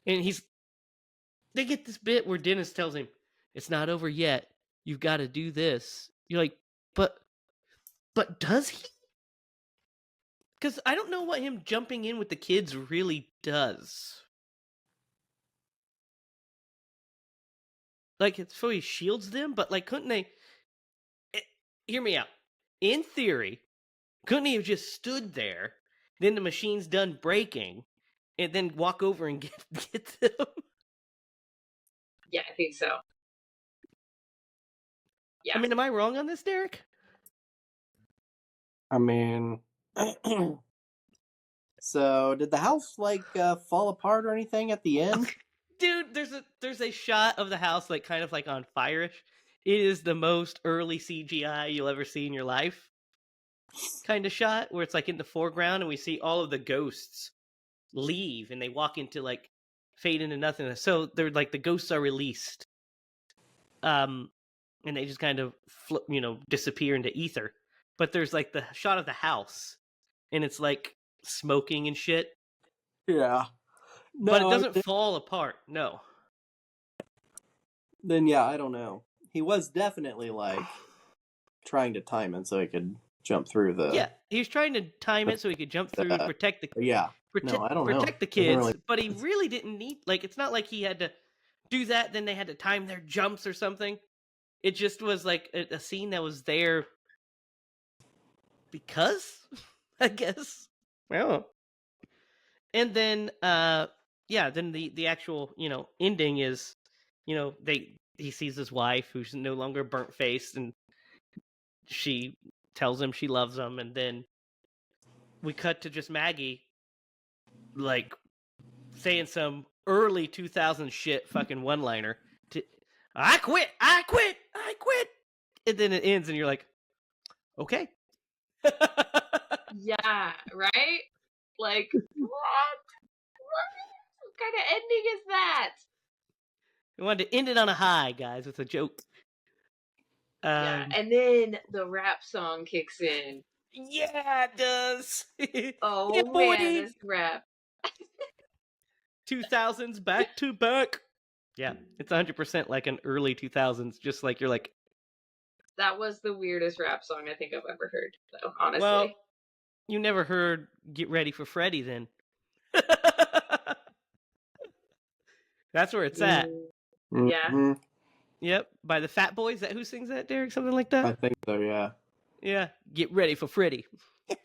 and they get this bit where Dennis tells him, "It's not over yet. You've got to do this." You're like, but does he? Because I don't know what him jumping in with the kids really does. Like, it's so he shields them, but, like, couldn't they... hear me out. In theory, couldn't he have just stood there, then the machine's done breaking, and then walk over and get them? Yeah, I think so. Yeah. I mean, am I wrong on this, Derek? I mean... So, did the house, like, fall apart or anything at the end? Dude, there's a shot of the house, like, kind of, like, on fire-ish. It is the most early CGI you'll ever see in your life kind of shot, where it's, like, in the foreground, and we see all of the ghosts leave, and they walk into, like, fade into nothing. So, they're, like, the ghosts are released. And they just kind of, disappear into ether. But there's, like, the shot of the house, and it's, like, smoking and shit. Yeah. No, but it doesn't fall apart, no. Then, yeah, I don't know. He was definitely, like, trying to time it so he could jump through the... Yeah, he was trying to time it so he could jump through and protect the... Yeah. I don't know. Protect the kids, but he really didn't need... Like, it's not like he had to do that, then they had to time their jumps or something. It just was, like, a scene that was there because, I guess. I don't know. And then, then the actual, ending is, he sees his wife who's no longer burnt faced, and she tells him she loves him, and then we cut to just Maggie, like, saying some early 2000s shit fucking one-liner. I quit! And then it ends, and you're like, okay. Yeah, right? Like, what? What kind of ending is that? We wanted to end it on a high, guys, with a joke. Yeah, and then the rap song kicks in. Yeah, it does. Oh, yeah, man, this rap. 2000s back to back. Yeah, it's 100% like an early 2000s, just like you're like... That was the weirdest rap song I think I've ever heard, though, honestly. Well, you never heard Get Ready for Freddy, then. That's where it's at. Yeah. Yep, by the Fat Boys. Is that who sings that, Derek? Something like that? I think so, yeah. Yeah, get ready for Freddy. Of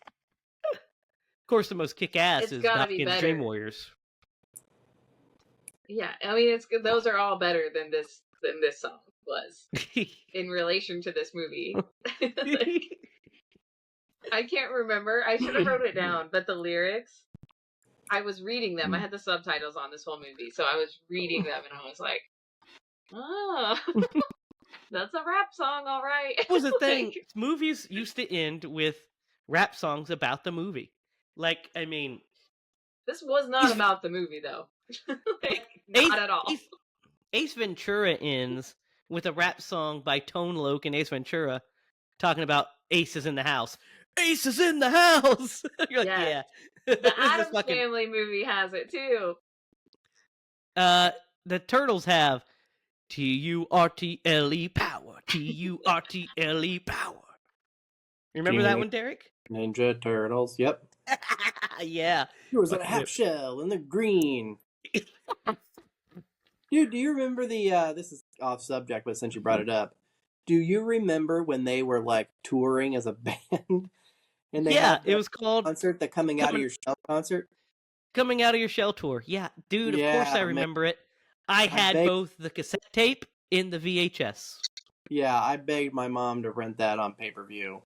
course, the most kick-ass is gotta be Dawkins better. Dream Warriors. Yeah, I mean, it's good. Those are all better than this song was in relation to this movie. Like, I can't remember. I should have wrote it down, but the lyrics, I was reading them. I had the subtitles on this whole movie, so I was reading them, and I was like, oh, that's a rap song, all right. What was the thing? Movies used to end with rap songs about the movie. Like, I mean... This was not about the movie, though. Like, not at all. Ace Ventura ends with a rap song by Tone Loc and Ace Ventura talking about Ace is in the house. Ace is in the house! You're like, yeah. The Addams Family movie has it, too. The Turtles have Turtle power. Turtle power. Remember that one, Derek? Ninja Turtles, yep. Yeah. There was a half shell in the green. Dude, do you remember this is off subject, but since you brought it up, do you remember when they were like touring as a band? And they had it was called the Coming Out of Your Shell concert? Coming Out of Your Shell tour. Yeah, dude, of course I remember it. I had both the cassette tape and the VHS. Yeah, I begged my mom to rent that on pay-per-view.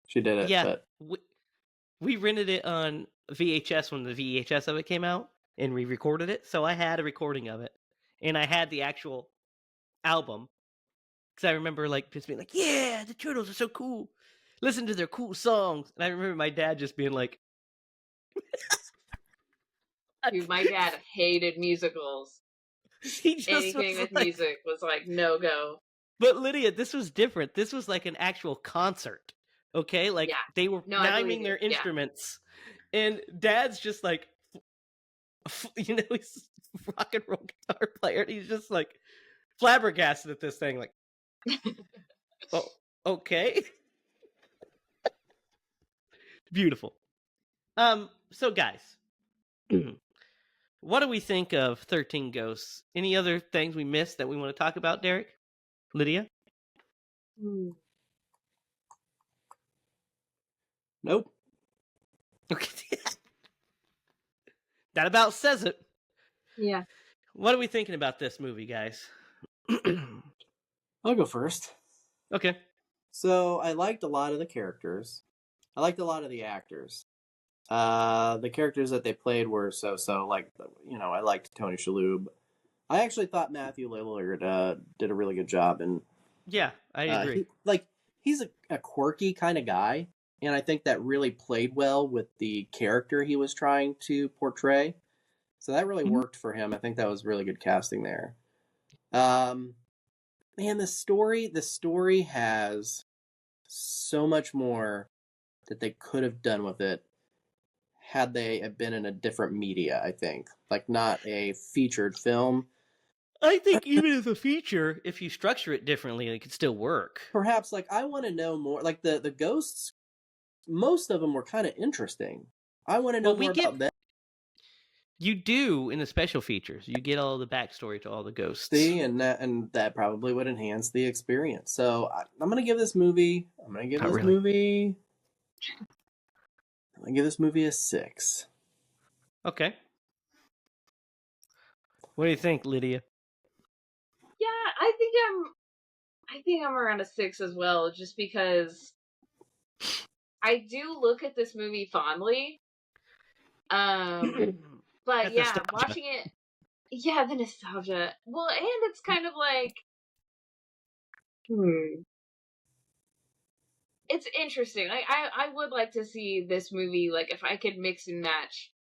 She did it. Yeah, but... we rented it on VHS when the VHS of it came out, and we recorded it. So I had a recording of it, and I had the actual album. Because I remember like just being like, "Yeah, the Turtles are so cool. Listen to their cool songs." And I remember my dad just being like, "Dude, my dad hated musicals. Anything with music was like no go." But Lydia, this was different. This was like an actual concert. Okay, like they were miming their instruments, and Dad's just like, he's a rock and roll guitar player. And he's just like flabbergasted at this thing, like, oh, okay, beautiful. So guys, what do we think of 13 Ghosts? Any other things we missed that we want to talk about, Derek? Lydia? Nope. Okay. That about says it. Yeah. What are we thinking about this movie, guys? I'll go first. Okay. So I liked a lot of the characters. I liked a lot of the actors. The characters that they played were so. Like, I liked Tony Shalhoub. I actually thought Matthew Lillard did a really good job. And yeah, I agree. He's a quirky kind of guy. And I think that really played well with the character he was trying to portray. So that really worked for him. I think that was really good casting there. Man, the story has so much more that they could have done with it had they been in a different media, I think. Like, not a featured film. I think even as a feature, if you structure it differently, it could still work. Perhaps, I want to know more. Like, the ghosts, most of them were kind of interesting. I want to know more about them. You do in the special features. You get all the backstory to all the ghosts. See, and that probably would enhance the experience. So I'm going to give this movie... I'm going to give this movie a 6. Okay. What do you think, Lydia? Yeah, I think I'm around a 6 as well, just because I do look at this movie fondly. But yeah, watching it, the nostalgia. Well, and it's kind of like, it's interesting. I would like to see this movie, like, if I could mix and match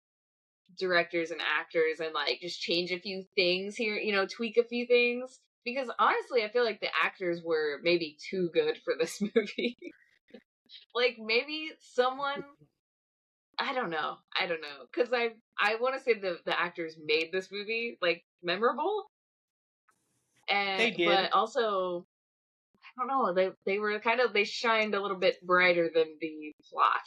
directors and actors and, like, just change a few things here, tweak a few things. Because honestly, I feel like the actors were maybe too good for this movie. Like, maybe someone... I don't know. Because I want to say the actors made this movie, like, memorable. And they did. But also, I don't know, they were they shined a little bit brighter than the plot.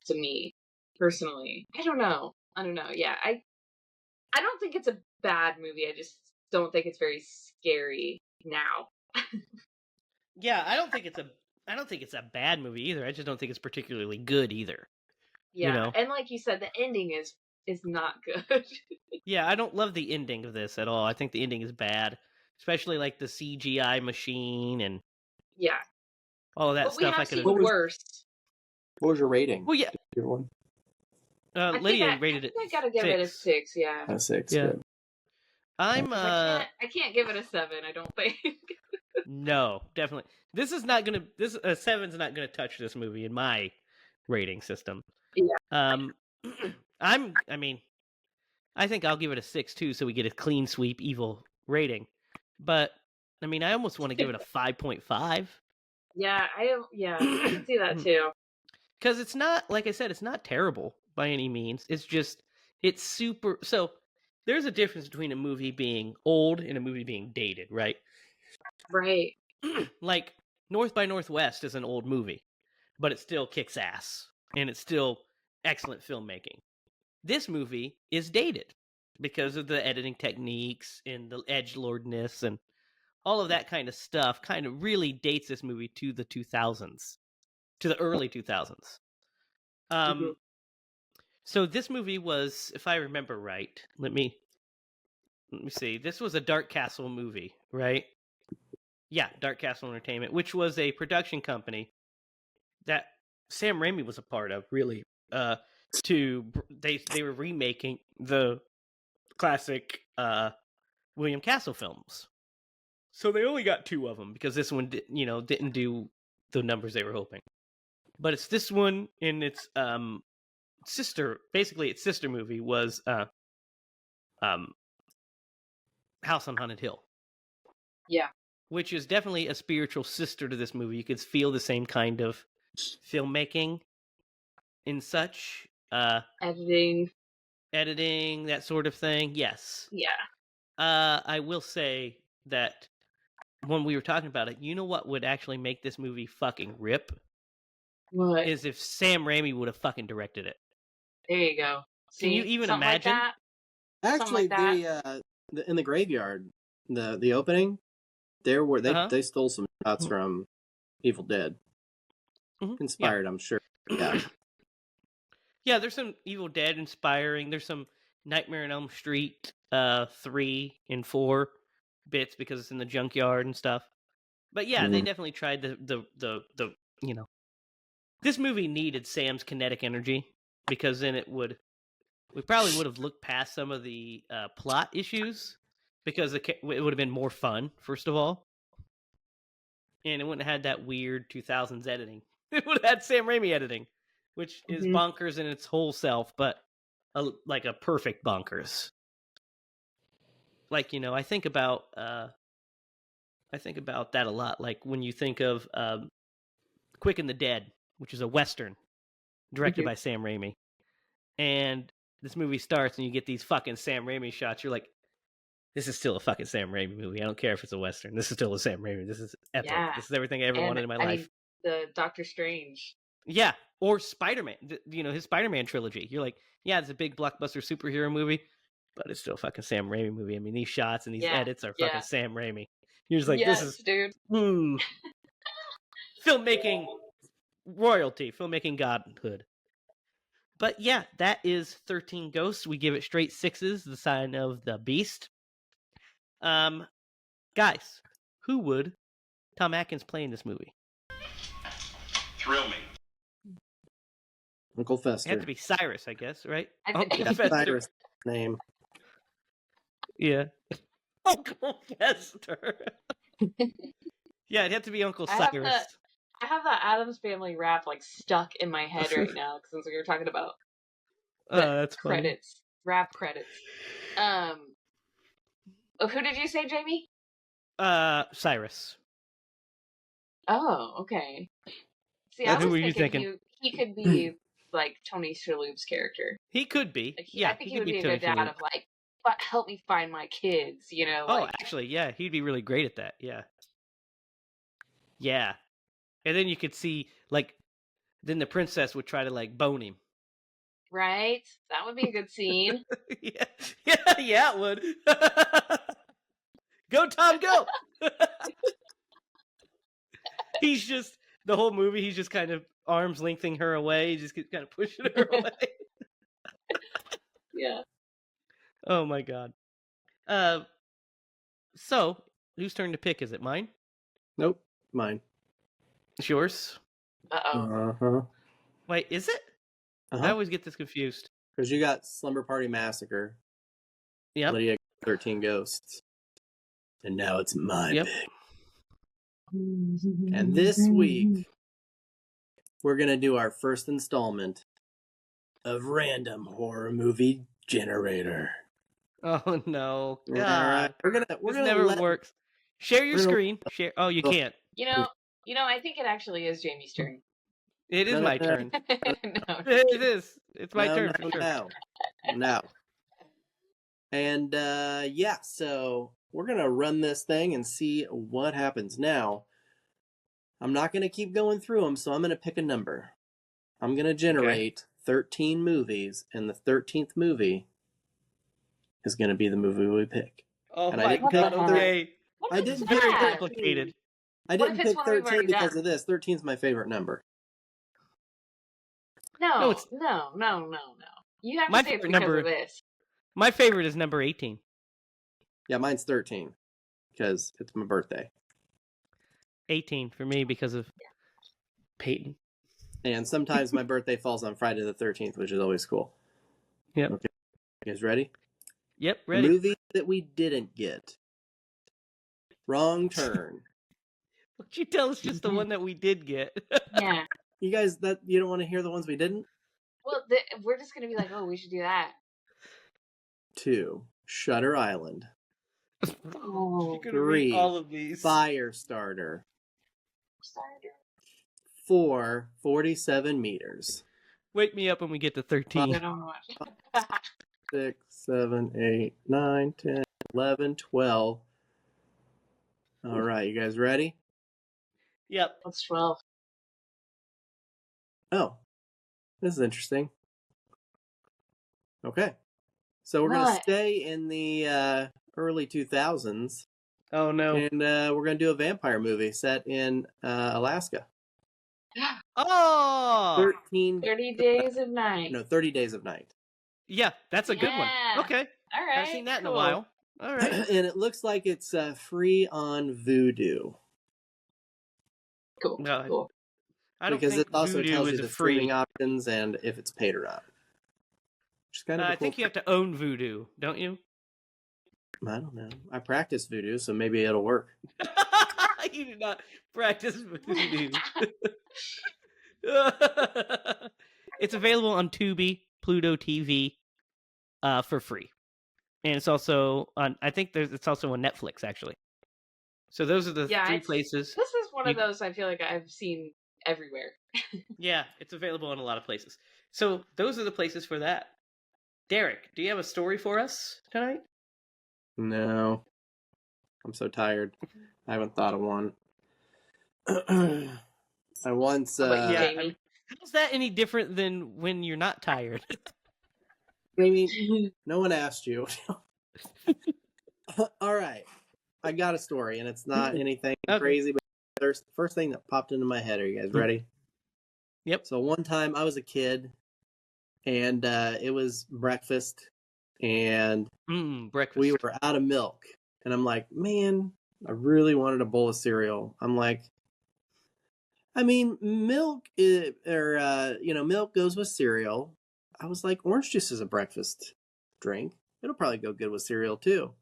To me, personally. I don't know. Yeah, I don't think it's a bad movie. don't think it's very scary now. Yeah, I don't think it's a bad movie either. I just don't think it's particularly good either. Yeah, you know? and like you said, the ending is not good. Yeah, I don't love the ending of this at all. I think the ending is bad, especially like the CGI machine and yeah, all of that but stuff. we I have could seen worse. What was your rating? Well, yeah. Your one? Lydia rated it. I gotta give it a 6. Yeah, A 6. Yeah. Good. I'm I can't give it a 7. I don't think. No, definitely. This is not gonna. This 7's not gonna touch this movie in my rating system. Yeah. I mean, I think I'll give it a 6 too, so we get a clean sweep evil rating. But I mean, I almost want to give it a 5.5. Yeah, I can see that too. Because it's not, like I said, it's not terrible by any means. It's just, it's super. So there's a difference between a movie being old and a movie being dated, right? Right. Like North by Northwest is an old movie, but it still kicks ass and it's still excellent filmmaking. This movie is dated because of the editing techniques and the edgelordness and all of that kind of stuff kind of really dates this movie to the 2000s, to the early 2000s. So this movie was, if I remember right, let me see. This was a Dark Castle movie, right? Yeah, Dark Castle Entertainment, which was a production company that Sam Raimi was a part of, really. They were remaking the classic William Castle films. So they only got 2 of them because this one didn't do the numbers they were hoping. But it's this one and its sister movie was House on Haunted Hill. Yeah. Which is definitely a spiritual sister to this movie. You could feel the same kind of filmmaking and such. Editing, that sort of thing. Yes. Yeah. I will say that when we were talking about it, you know what would actually make this movie fucking rip? What? Is if Sam Raimi would have fucking directed it. There you go. See, can you even imagine? Like that? Actually, in the graveyard, the opening, they stole some shots from Evil Dead. Inspired, yeah. I'm sure. Yeah. Yeah, there's some Evil Dead inspiring. There's some Nightmare on Elm Street 3 and 4 bits because it's in the junkyard and stuff. But yeah, they definitely tried the this movie needed Sam's kinetic energy because then we probably would have looked past some of the plot issues because it would have been more fun, first of all. And it wouldn't have had that weird 2000s editing. It would have had Sam Raimi editing, which is bonkers in its whole self, but like a perfect bonkers. Like, I think about that a lot. Like when you think of Quick and the Dead, which is a Western directed by Sam Raimi. And this movie starts and you get these fucking Sam Raimi shots. You're like, this is still a fucking Sam Raimi movie. I don't care if it's a Western. This is still a Sam Raimi. This is epic. Yeah. This is everything I ever wanted in my life. The Doctor Strange. Yeah. Or Spider-Man. His Spider-Man trilogy. You're like, yeah, it's a big blockbuster superhero movie, but it's still a fucking Sam Raimi movie. I mean, these shots and these edits are fucking Sam Raimi. You're just like, this is... dude. Filmmaking royalty. Filmmaking godhood. But yeah, that is 13 Ghosts. We give it straight 6s, the sign of the beast. Guys, who would Tom Atkins play in this movie? Thrill me. Uncle Fester. It had to be Cyrus, I guess, right? Uncle Fester. Cyrus name. Yeah. Uncle Fester. Yeah, it'd have to be Uncle Cyrus. I have that Addams Family rap stuck in my head right now since we were talking about that's credits, funny. Rap credits. Who did you say, Jamie? Cyrus. Oh, okay. See, I was who were you thinking? He could be like Tony Shalhoub's character. He could be. I think he would be a good dad of help me find my kids. Oh, actually, yeah, he'd be really great at that. Yeah. Yeah. And then you could see, then the princess would try to, bone him. Right? That would be a good scene. yeah, it would. Go, Tom, go! He's just, the whole movie, he's just kind of arms lengthening her away. He just keeps kind of pushing her away. Yeah. Oh, my God. So, whose turn to pick? Is it mine? Nope, mine. It's yours? Uh-huh. Wait, is it? I always get this confused. Because you got Slumber Party Massacre. Yep. Lydia 13 Ghosts. And now it's my pick. And this week, we're going to do our first installment of Random Horror Movie Generator. Oh, no. God. All right. This never works. Share your screen. Share. Oh, you can't. You know, I think it actually is Jamie's turn. It is my turn. No. It is. It's my turn. No. And yeah, so we're going to run this thing and see what happens. Now, I'm not going to keep going through them, so I'm going to pick a number. I'm going to generate 13 movies, and the 13th movie is going to be the movie we pick. Oh, my God. Okay. I didn't very complicated. I didn't pick 13 because of this. 13 is my favorite number. No. You have to say it's because of this. My favorite is number 18. Yeah, mine's 13 because it's my birthday. 18 for me because of Peyton. And sometimes my birthday falls on Friday the 13th, which is always cool. Yep. Okay. You guys ready? Yep, ready. The movie that we didn't get. Wrong Turn. Would you tell us just the one that we did get? Yeah. You guys, you don't want to hear the ones we didn't? Well, we're just going to be like, oh, we should do that. 2, Shutter Island. Oh. 3, all of these. Firestarter. 4, 47 Meters. Wake me up when we get to 13. 6, 7, 8, 9, 10, 11, 12. All right, you guys ready? Yep. That's 12. Oh, this is interesting. Okay. So we're going to stay in the early 2000s. Oh, no. And we're going to do a vampire movie set in Alaska. Oh! 30 Days of Night. No, 30 Days of Night. Yeah, that's a good one. Okay. All right. I've seen that in a while. All right. And it looks like it's free on Vudu. Cool. No, cool. I don't because think it also Vudu tells is you the free streaming options and if it's paid or not. Which is kind of I think you have to own Vudu, don't you? I don't know. I practice Vudu, so maybe it'll work. You do not practice Vudu. It's available on Tubi, Pluto TV, for free, and it's also on. I think it's also on Netflix actually. So those are the three places. This is one of those I feel like I've seen everywhere. Yeah, it's available in a lot of places. So those are the places for that. Derek, do you have a story for us tonight? No. I'm so tired. I haven't thought of one. I once... Jamie? How's that any different than when you're not tired? Jamie, no one asked you. All right. I got a story, and it's not anything crazy, but there's the first thing that popped into my head. Are you guys ready? Yep. So one time I was a kid, and it was breakfast, and breakfast. We were out of milk. And I'm like, man, I really wanted a bowl of cereal. I'm like, I mean, milk milk goes with cereal. I was like, orange juice is a breakfast drink. It'll probably go good with cereal too.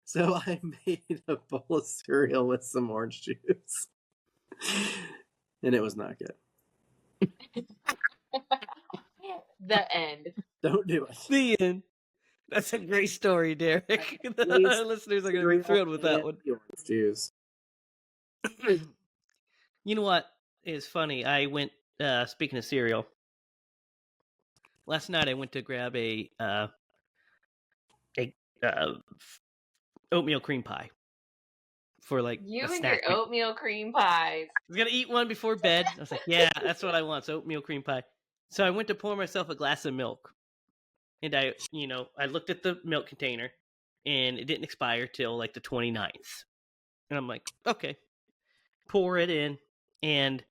So I made a bowl of cereal with some orange juice. And it was not good. The end. Don't do it. The end. That's a great story, Derek. Our listeners are going to be thrilled with that one. Orange juice. You know what is funny? I went, speaking of cereal, last night I went to grab a oatmeal cream pie for like you a and snack. Your oatmeal cream pies. I was gonna eat one before bed. I was like, yeah, that's what I want. It's oatmeal cream pie. So I went to pour myself a glass of milk, and I looked at the milk container, and it didn't expire till like the 29th. And I'm like, okay, pour it in, and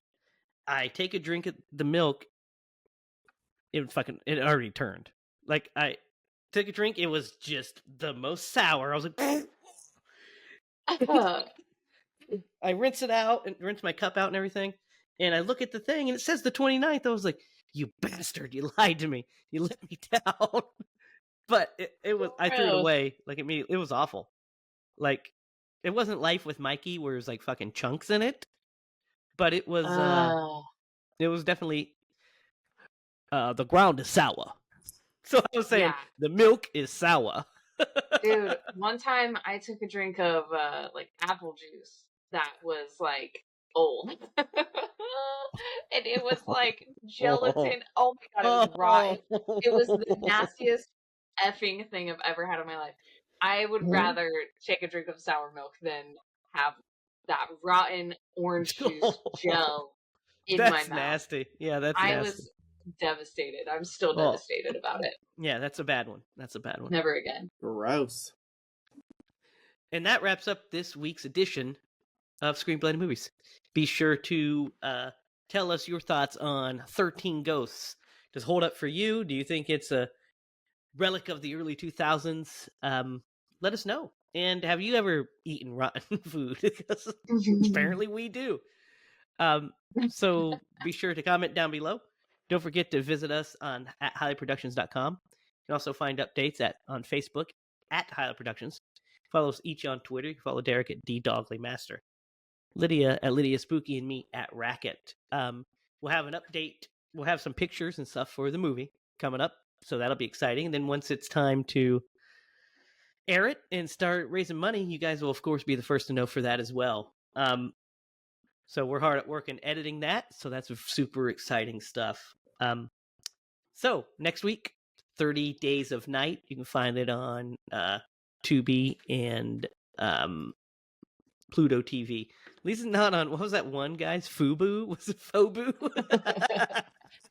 I take a drink of the milk. It already turned. Like, I took a drink, it was just the most sour. I was like, I rinse it out and rinse my cup out and everything. And I look at the thing and it says the 29th. I was like, you bastard, you lied to me. You let me down. But it was, I threw it away like immediately. It was awful. Like, it wasn't Life with Mikey where there's like fucking chunks in it. But it was definitely, the ground is sour. So I was saying the milk is sour. Dude, one time I took a drink of like apple juice that was like old. And it was like gelatin. Oh my god, it was rotten. It was the nastiest effing thing I've ever had in my life. I would rather take a drink of sour milk than have that rotten orange juice gel in my mouth. That's nasty. Yeah, that's nasty. I was devastated. I'm still devastated about it. Yeah, that's a bad one. Never again. Gross. And that wraps up this week's edition of Screenplay Movies. Be sure to tell us your thoughts on 13 Ghosts. Does it hold up for you? Do you think it's a relic of the early 2000s? Let us know. And have you ever eaten rotten food? Because apparently we do. So be sure to comment down below. Don't forget to visit us on at HiLaProductions.com. You can also find updates on Facebook at HiLa Productions. Follow us each on Twitter. You follow Derek at DDogleyMaster. Lydia at Lydia Spooky, and me at Racket. We'll have an update. We'll have some pictures and stuff for the movie coming up, so that'll be exciting. And then once it's time to air it and start raising money, you guys will, of course, be the first to know for that as well. So we're hard at work in editing that, so that's super exciting stuff. So next week, 30 Days of Night. You can find it on Tubi and Pluto TV. At least it's not on, what was that one, guys? Fubu? Was it Fobu?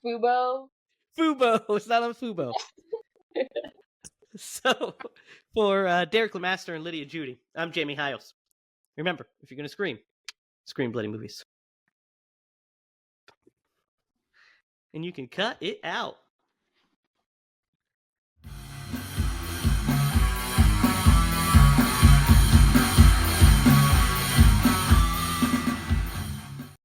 Fubo? Fubo. It's not on Fubo. So, for Derek Lemaster and Lydia Judy, I'm Jamie Hiles. Remember, if you're going to scream bloody movies. And you can cut it out.